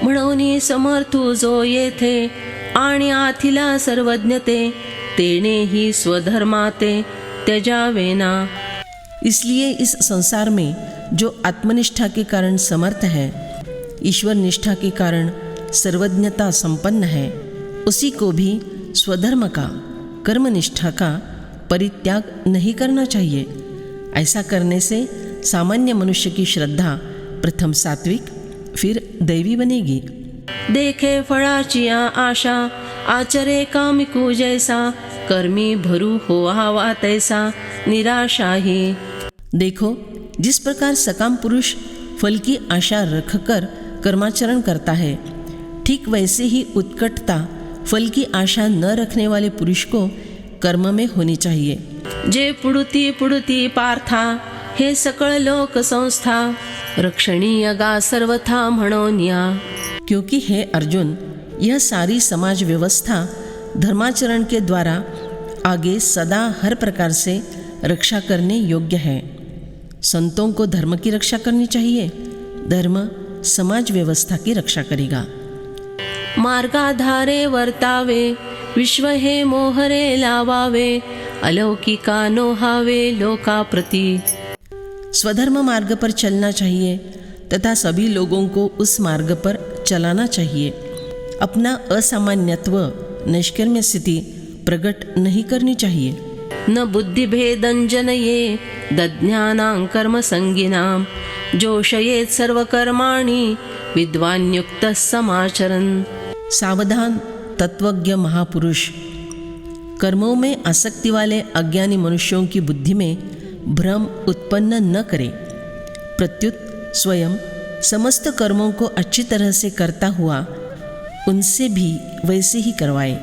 म्हणून समर्थू जो येथे आणि आथिला सर्वज्ञते तेने ही स्वधर्माते त्यजावेना। इसलिए इस संसार में जो आत्मनिष्ठा के कारण समर्थ है, ईश्वर निष्ठा के कारण सर्वज्ञता संपन्न है, उसी को भी स्वधर्म का, कर्मनिष्ठा का परित्याग नहीं करना चाहिए। ऐसा करने से सामान्य मनुष्य की श्रद्धा प्रथम सात्विक फिर दैवी बनेगी। देखे फळाची आशा आचरे कामिकू जैसा कर्मी भरू हो हवा तैसा निराशा ही। देखो, जिस प्रकार सकाम पुरुष फल की आशा रखकर कर्माचरण करता है, ठीक वैसे ही उत्कटता फल की आशा न रखने वाले पुरुष को कर्म में होनी चाहिए। जे पुडुती पुडुती पार्था हे सकळ लोक संस्था रक्षणीय गा सर्वथा म्हणोनिया। क्योंकि हे अर्जुन, यह सारी समाज व्यवस्था धर्माचरण के द्वारा आगे सदा हर प्रकार से रक्षा करने योग्य है। संतों को धर्म की रक्षा करनी चाहिए, धर्म समाज व्यवस्था की रक्षा करेगा। मार्गाधारे वर्तावे विश्व हे मोहरे लावावे अलौकिका नोहावे लोकाप्रती। स्वधर्म मार्ग पर चलना चाहिए तथा सभी लोगों को उस मार्ग पर चलाना चाहिए। अपना असामान्यत्व, नैष्कर्म्य स्थिति प्रकट नहीं करनी चाहिए। न बुद्धिभेदं जनये दज्ञानां कर्मसंगिनां जोषयेत् सर्वकर्माणि विद्वान्युक्तः समाचरन्। सावधान तत्वज्ञ महापुरुष कर्मों में आसक्ति वाले अज्ञानी मनुष्यों की बुद्धि में भ्रम उत्पन्न न करे, प्रत्युत स्वयं समस्त कर्मों को अच्छी तरह से करता हुआ उनसे भी वैसे ही करवाए।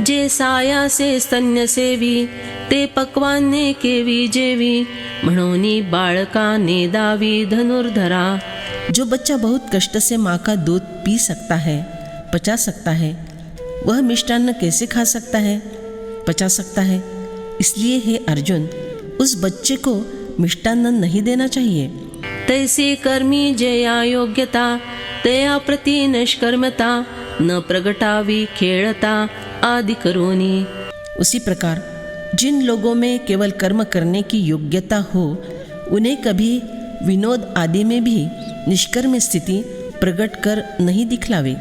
जे साया से स्तन्य सेवी ते पक्वाने केवी जेवी म्हणोनी बाळका नेदावी धनुर्धरा। जो बच्चा बहुत कष्ट से माँ का दूध पी सकता है, पचा सकता है, वह मिष्टान्न कैसे खा सकता है, पचा सकता है? इसलिए हे अर्जुन, उस बच्चे को मिष्टान्न नहीं देना चाहिए। तैसी कर्मी जया योग्यता तया प्रति निष्कर्मता न प्रगटावी खेळता आदि करोनी। उसी प्रकार जिन लोगों में केवल कर्म करने की योग्यता हो, उन्हें कभी विनोद आदि में भी निष्कर्म स्थिति प्रकट कर नहीं दिखलावे।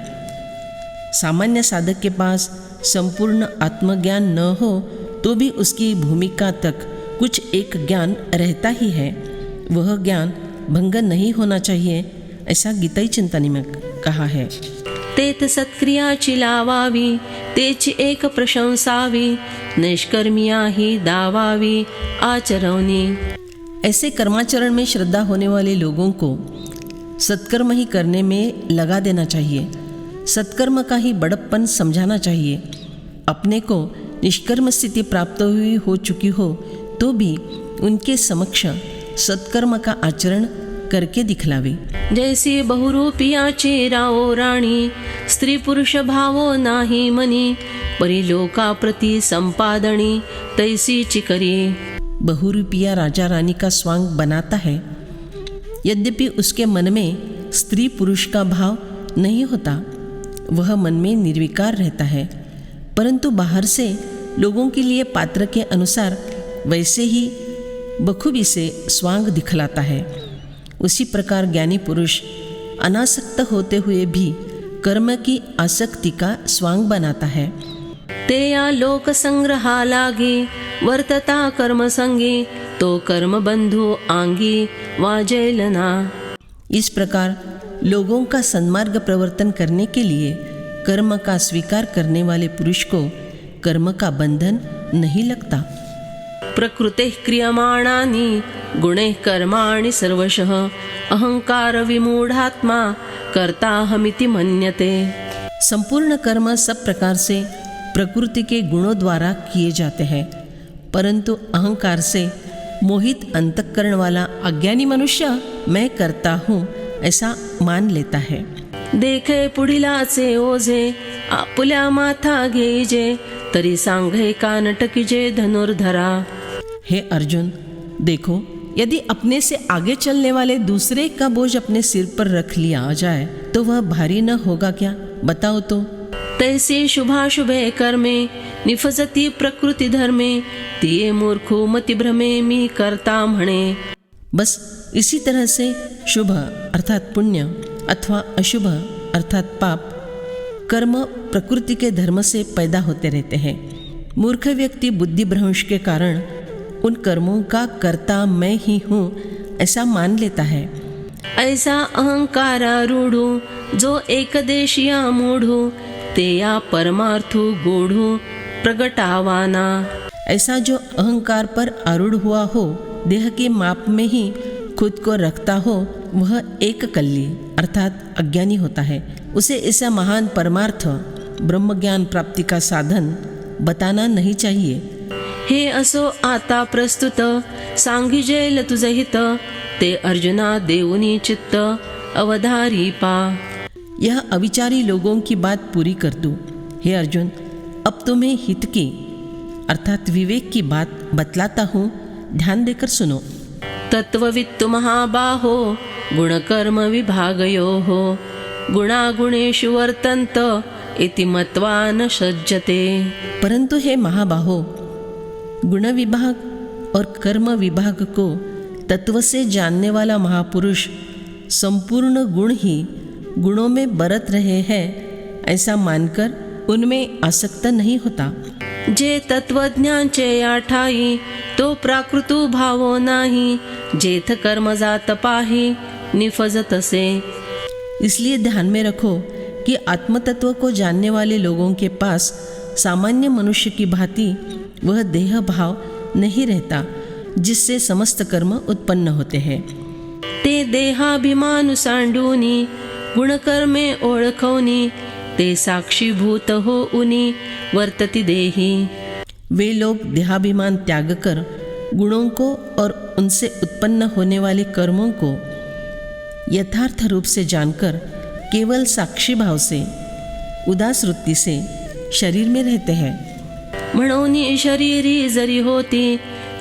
सामान्य साधक के पास संपूर्ण आत्मज्ञान न हो तो भी उसकी भूमिका तक कुछ एक ज्ञान रहता ही है। वह ज्ञान भंग नहीं होना चाहिए, ऐसा गीताई चिंतनी में कहा है। तेत सत्क्रियाची लावावी तेची एक प्रशंसावी निष्कर्मिया ही दावावी आचरवनी। ऐसे कर्माचरण में श्रद्धा होने वाले लोगों को सत्कर्म ही करने में लगा देना चाहिए। सत्कर्म का ही बड़प्पन समझाना चाहिए। अपने को निष्कर्म स्थिति प्राप्त हुई हो चुकी हो तो भी उनके समक्ष सत्कर्म का आचरण करके दिखलावे। जैसी बहुरूपियाची राओ राणी स्त्री पुरुष भावो नाही मनी परिलोका प्रति संपादनी तैसी चिकरी। बहुरूपिया राजा रानी का स्वांग बनाता है, यद्यपि उसके मन में स्त्री पुरुष का भाव नहीं होता, वह मन में निर्विकार रहता है, परंतु बाहर से लोगों के लिए पात्र के अनुसार वैसे ही बखूबी से स्वांग दिखलाता है। उसी प्रकार ज्ञानी पुरुष अनासक्त होते हुए भी कर्म की आसक्ति का स्वांग बनाता है। ते या लोक संग्रहा लागी वर्तता कर्म संगी तो कर्म बंधु आंगी वाजैलना। इस प्रकार लोगों का सन्मार्ग प्रवर्तन करने के लिए कर्म का स्वीकार करने वाले पुरुष को कर्म का बंधन नहीं लगता। प्रकृते क्रियमाणानि गुणे कर्माणि सर्वशः अहंकार विमूढ़ात्मा कर्ताहमिति मन्यते। संपूर्ण कर्म सब प्रकार से प्रकृति के गुणों द्वारा किए जाते हैं, परंतु अहंकार से मोहित अंतःकरण वाला अज्ञानी मनुष्य मैं करता हूँ ऐसा मान लेता है। देखे पुढिलाचे ओझे आपुल्या माथा घेईजे तरी सांघे कान टकीजे धनुर्धरा। हे अर्जुन, देखो यदि अपने से आगे चलने वाले दूसरे का बोझ अपने सिर पर रख लिया जाए तो वह भारी न होगा क्या? बताओ तो। तैसे शुभाशुभे कर्मे निफजती प्रकृति धर्मे, तिये मूर्खो मति भ्रमे मी करता म्हणे। बस इसी तरह से शुभ अर्थात पुण्य अथवा अशुभ अर्थात पाप कर्म प्रकृति के धर्म से पैदा होते रहते हैं। मूर्ख व्यक्ति बुद्धि भ्रंश के कारण उन कर्मों का कर्ता मैं ही हूँ ऐसा मान लेता है। ऐसा अहंकारारूढो जो एकदेशिया मूढो, ते या परमार्थो गूढो प्रगटावाना। ऐसा जो अहंकार पर आरूढ़ हुआ हो, देह के माप में ही खुद को रखता हो, वह एक कल्ली अर्थात अज्ञानी होता है। उसे ऐसा महान परमार्थ ब्रह्म ज्ञान प्राप्ति का साधन बताना नहीं चाहिए। हे असो आता प्रस्तुत सांगिजेल तुझ हित, ते अर्जुना देऊनी चित्त अवधारी पा। यह अविचारी लोगों की बात पूरी कर दूं। हे अर्जुन, अब तुम्हें हित की अर्थात विवेक की बात बतलाता हूँ, ध्यान देकर सुनो। तत्ववित्तु महाबाहो गुणकर्म विभागयोः, गुणागुणेषु वर्तन्त इति मत्वा न सज्जते। परंतु हे महाबाहो, गुण विभाग और कर्म विभाग को तत्व से जानने वाला महापुरुष संपूर्ण गुण ही गुणों में बरत रहे हैं ऐसा मानकर उनमें आसक्त नहीं होता। जे तत्वज्ञानचे आठाई तो प्राकृतो भावो नाही, जेथ कर्म जात पाही निफजत से। इसलिए ध्यान में रखो कि आत्मतत्व को जानने वाले लोगों के पास सामान्य मनुष्य की भांति वह देह भाव नहीं रहता जिससे समस्त कर्म उत्पन्न होते हैं। ते देहाभिमान सांडूनी गुणकर्मे ओळखोनी, ते साक्षीभूत हो उनी वर्तति देही। वे लोग देहाभिमान त्याग कर गुणों को और उनसे उत्पन्न होने वाले कर्मों को यथार्थ रूप से जानकर केवल साक्षी भाव से उदास वृत्ति से शरीर में रहते हैं। म्हणोनी शरीरी जरी होती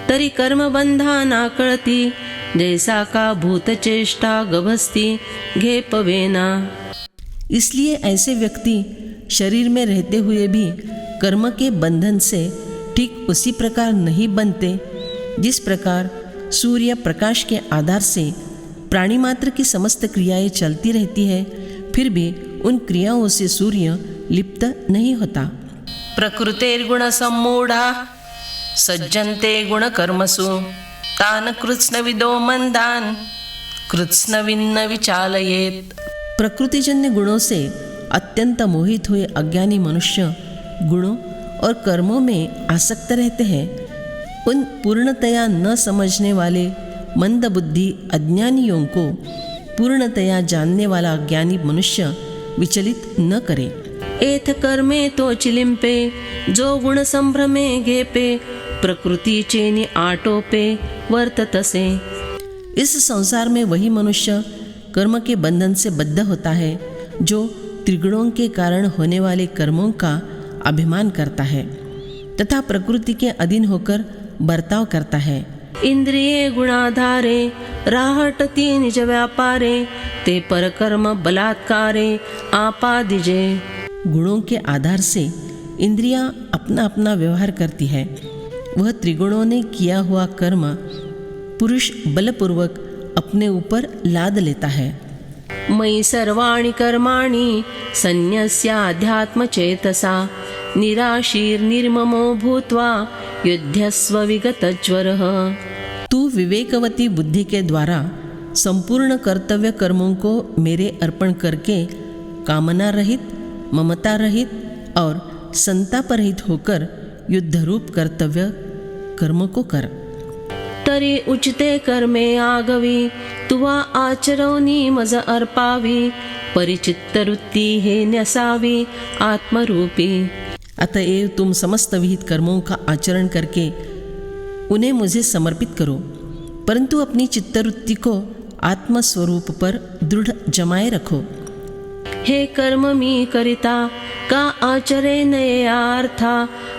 तरी कर्म बंधा ना कळती, जैसा का भूत चेष्टा गभस्ती घे पवेना। इसलिए ऐसे व्यक्ति शरीर में रहते हुए भी कर्म के बंधन से ठीक उसी प्रकार नहीं बनते जिस प्रकार सूर्य प्रकाश के आधार से प्राणी मात्र की समस्त क्रियाएं चलती रहती है, फिर भी उन क्रियाओं से सूर्य लिप्त नहीं होता। प्रकृतेर्गुण सम्मूढ़ा सज्जन्ते गुण कर्मसु, तान कृत्स्नविदो मंदान कृत्स्नविन्न विचालयेत। प्रकृतिजन्य गुणों से अत्यंत मोहित हुए अज्ञानी मनुष्य गुणों और कर्मों में आसक्त रहते हैं। उन पूर्णतया न समझने वाले मंद बुद्धि अज्ञानियों को पूर्णतया जानने वाला अज्ञानी मनुष्य विचलित न करे। एथ कर्मे तो चिलिम्पे जो गुण संभ्रमे घेपे, प्रकृति चेनी आटोपे वर्ततसे। इस संसार में वही मनुष्य कर्म के बंधन से बद्ध होता है जो त्रिगुणों के कारण होने वाले कर्मों का अभिमान करता है तथा प्रकृति के अधीन होकर बर्ताव करता है। इंद्रिये गुणाधारे राहटती निज व्यापारे, ते परकर्म बलात्कारे आपादिजे। गुणों के आधार से इंद्रियां अपना अपना व्यवहार करती है। वह त्रिगुणों ने किया हुआ कर्म पुरुष बलपूर्वक अपने ऊपर लाद लेता है। मयि सर्वाणि कर्माणि सन्न्यस्याध्यात्म चेतसा, निराशीर निर्ममो भूत्वा युध्यस्व विगतज्वरः। तू विवेकवती बुद्धि के द्वारा संपूर्ण कर्तव्य कर्मों को मेरे अर्पण करके कामना रहित, ममता रहित और संताप रहित होकर युद्धरूप कर्तव्य कर्म को कर। तरी उचिते कर्मे आगवी, तुवा आचरवनी मज अर्पावी, परिचित्तवृत्ती हे न्यसावी आत्मरूपी। अतएव तुम समस्त विहित कर्मों का आचरण करके उन्हें मुझे समर्पित करो, परंतु अपनी चित्तवृत्ति को आत्मस्वरूप पर दृढ़ जमाए रखो। हे कर्म मी करिता का आचरे नयेयार्था,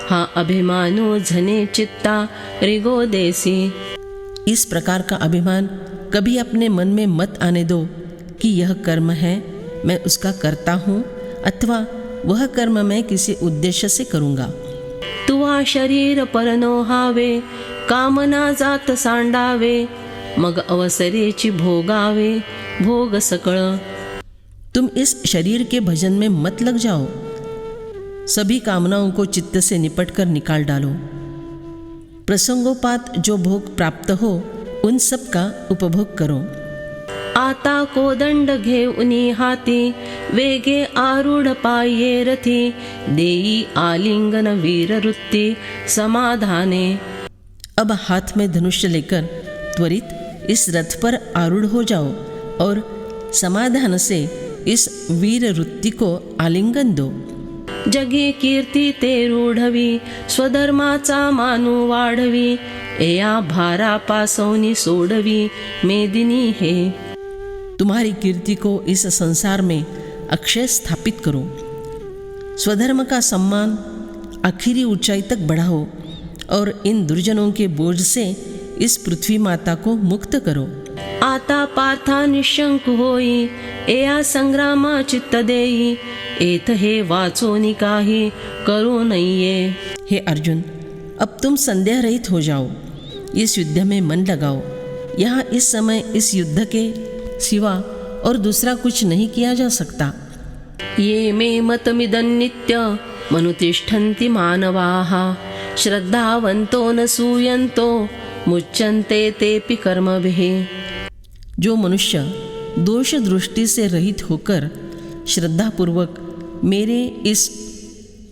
हा अभिमानो झने चित्ता रिगो देसी। इस प्रकार का अभिमान कभी अपने मन में मत आने दो कि यह कर्म है, मैं उसका करता हूँ, अथवा वह कर्म मैं किसी उद्देश्य से करूँगा। तुवा शरीर परनो हावे, कामना जात सांडावे, मग अवसरेची भोगावे, भोग सकळ। तुम इस शरीर के भजन में मत लग जाओ, सभी कामनाओं को चित्त से निपट कर निकाल डालो। प्रसंगोपात जो भोग प्राप्त हो उन सब का उपभोग करो। आता कोदंड घेऊनी हाती, वेगे आरूढ पाये रथी, देई आलिंगन वीर वृत्ती, समाधाने। अब हाथ में धनुष्य लेकर त्वरित इस रथ पर आरूढ़ हो जाओ और समाधान से इस वीर वृत्ति को आलिंगन दो। जगी कीर्ती ते रूढवी, स्वधर्माचा मानू वाढवी, एया भारा पासवनी सोडवी, मेदिनी हे। तुम्हारी कीर्ति को इस संसार में अक्षय स्थापित करो, स्वधर्म का सम्मान आखिरी ऊंचाई तक बढ़ाओ और इन दुर्जनों के बोझ से इस पृथ्वी माता को मुक्त करो। आता पार्था निशंक होई, एया संग्रामा चित्त देई, एत हे वाचोनी काही करू नये। हे अर्जुन, अब तुम संदेह रहित हो जाओ, इस युद्ध में मन लगाओ। यहाँ इस समय इस युद्ध के सिवा और दूसरा कुछ नहीं किया जा सकता। ये मे मतमिदं नित्य मनुतिष्ठन्ति मानवाः, श्रद्धावन्तो न सूयन्तो मुच्यन्ते तेऽपि कर्मभिः। जो मनुष्य दोष दृष्टि से रहित होकर श्रद्धापूर्वक मेरे इस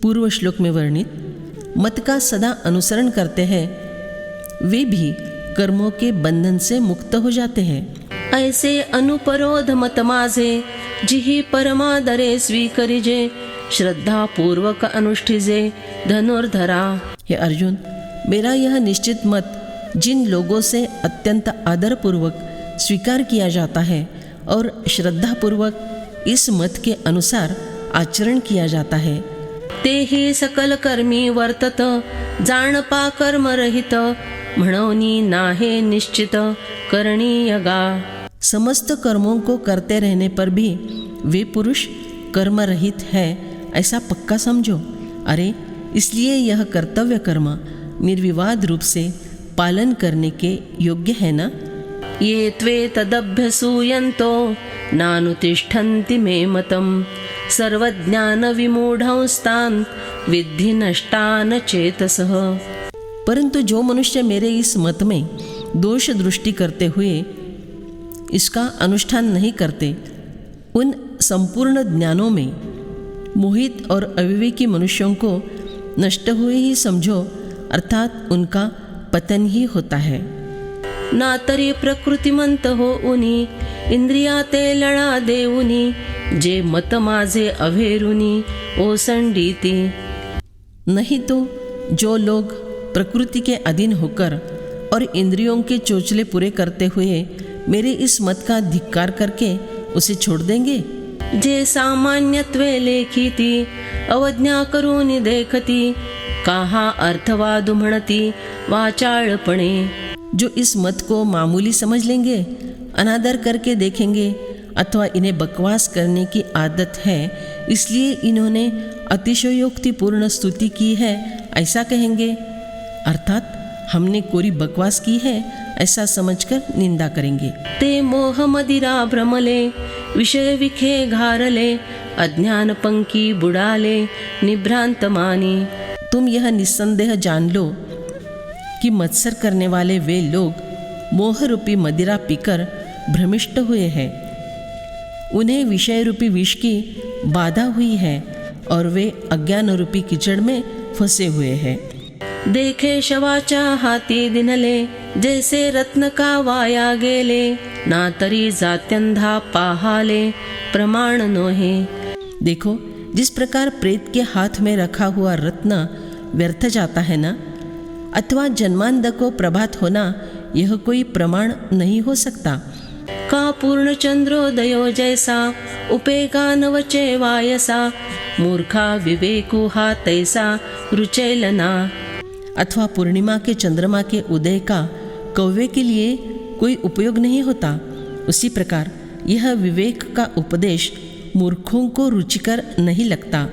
पूर्व श्लोक में वर्णित मत का सदा अनुसरण करते हैं, वे भी कर्मों के बंधन से मुक्त हो जाते हैं। ऐसे अनुपरोध मत माझे, जिहि परमादरे स्वीकरिजे, श्रद्धापूर्वक अनुष्ठिजे धनुर्धरा। हे अर्जुन, मेरा यह निश्चित मत जिन लोगों से अत्यंत आदरपूर्वक स्वीकार किया जाता है और श्रद्धापूर्वक इस मत के अनुसार आचरण किया जाता है, ते ही सकल कर्मी वर्तत, जाणपा कर्म रहित, म्हणोनी नाहे निश्चित करणीयगा। समस्त कर्मों को करते रहने पर भी वे पुरुष कर्म रहित है ऐसा पक्का समझो। अरे, इसलिए यह कर्तव्य कर्म निर्विवाद रूप से पालन करने के योग्य है ना। ये त्वे तदभ्यसूयन्तो नानुतिष्ठन्ति मे मतम्, सर्वज्ञान विमूढंस्तान् विद्धि नष्टान चेतसः। परंतु जो मनुष्य मेरे इस मत में दोष दृष्टि करते हुए इसका अनुष्ठान नहीं करते, उन संपूर्ण ज्ञानों में मोहित और अविवेकी मनुष्यों को नष्ट हुए ही समझो, अर्थात उनका पतन ही होता है। ना तरी प्रकृतिमंत हो उनी, इंद्रिया ते लळा देऊनी, जे मत माझे अभेरुनी ओसंडीती। नहीं तो जो लोग प्रकृति के अधीन होकर और इंद्रियों के चोचले पूरे करते हुए मेरे इस मत का धिक्कार करके उसे छोड़ देंगे। जे सामान्यत्वे लेखिती, अवज्ञा करूनी देखती, काहा अर्थवादु म्हणती वाचाळपणे। जो इस मत को मामूली समझ लेंगे, अनादर करके देखेंगे अथवा इन्हें बकवास करने की आदत है, इसलिए इन्होंने अतिशयोक्तिपूर्ण स्तुति की है ऐसा कहेंगे, अर्थात हमने कोरी बकवास की है ऐसा समझकर निंदा करेंगे। ते मोह मदिरा भ्रमले, विषय विखे घारले, अज्ञान पंकी बुडाले, निभ्रांत मानी। तुम यह निस्संदेह जान लो कि मत्सर करने वाले वे लोग मोह रूपी मदिरा पीकर भ्रमिष्ट हुए हैं। उन्हें विषय रूपी विष की बाधा हुई है और वे अज्ञान रूपी कीचड़ में फंसे हुए हैं। देखे शवाच्या हाती दिनले, जैसे रत्न का वाया गेले, ना तरी जात्यंधा पाहाले, प्रमाण नोहे। देखो, जिस प्रकार प्रेत के हाथ में रखा हुआ रत्न व्यर्थ जाता है ना, अथवा जन्मांध को प्रभात होना यह कोई प्रमाण नहीं हो सकता। का पूर्ण चंद्रोदयो जैसा, उपेगा नवचे वायसा, मूर्खा विवेकु हा तैसा रुचेलना। अथवा पूर्णिमा के चंद्रमा के उदय का कौवे के लिए कोई उपयोग नहीं होता, उसी प्रकार यह विवेक का उपदेश मूर्खों को रुचिकर नहीं लगता।